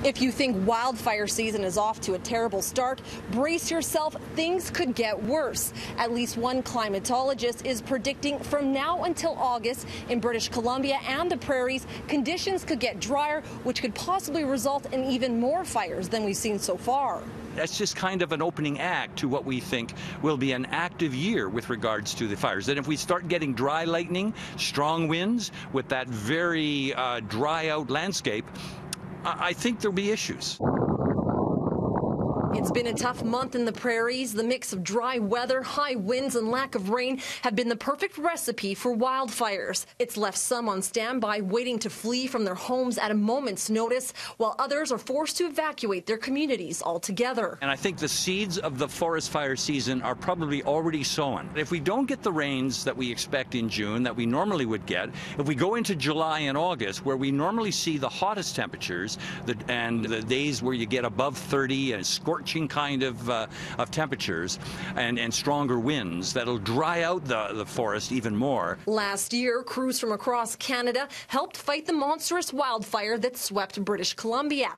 If you think wildfire season is off to a terrible start, brace yourself, things could get worse. At least one climatologist is predicting from now until August in British Columbia and the prairies, conditions could get drier, which could possibly result in even more fires than we've seen so far. That's just kind of an opening act to what we think will be an active year with regards to the fires. And if we start getting dry lightning, strong winds with that very dry out landscape, I think there'll be issues. It's been a tough month in the prairies. The mix of dry weather, high winds, and lack of rain have been the perfect recipe for wildfires. It's left some on standby, waiting to flee from their homes at a moment's notice, while others are forced to evacuate their communities altogether. And I think the seeds of the forest fire season are probably already sown. If we don't get the rains that we expect in June, that we normally would get, if we go into July and August, where we normally see the hottest temperatures, and the days where you get above 30 and scorching kind of temperatures and stronger winds, that'll dry out the forest even more. Last year, crews from across Canada helped fight the monstrous wildfire that swept British Columbia.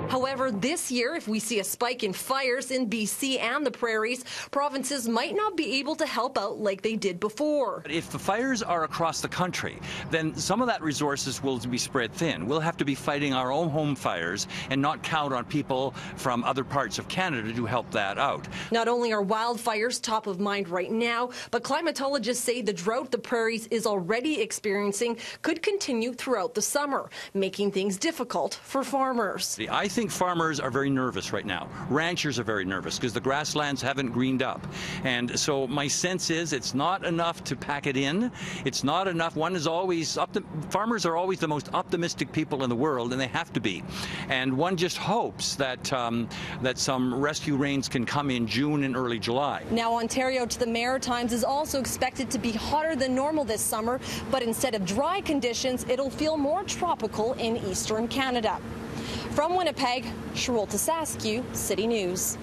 However, this year, if we see a spike in fires in BC and the prairies, provinces might not be able to help out like they did before. If the fires are across the country, then some of that resources will be spread thin. We'll have to be fighting our own home fires and not count on people from other parts of Canada to help that out. Not only are wildfires top of mind right now, but climatologists say the drought the prairies is already experiencing could continue throughout the summer, making things difficult for farmers. I think farmers are very nervous right now. Ranchers are very nervous because the grasslands haven't greened up. And so my sense is it's not enough to pack it in. It's not enough. Farmers are always the most optimistic people in the world, and they have to be. And one just hopes that that some rescue rains can come in June and early July. Now, Ontario to the Maritimes is also expected to be hotter than normal this summer, but instead of dry conditions, it'll feel more tropical in eastern Canada. From Winnipeg, Cheryl Tasascu, City News.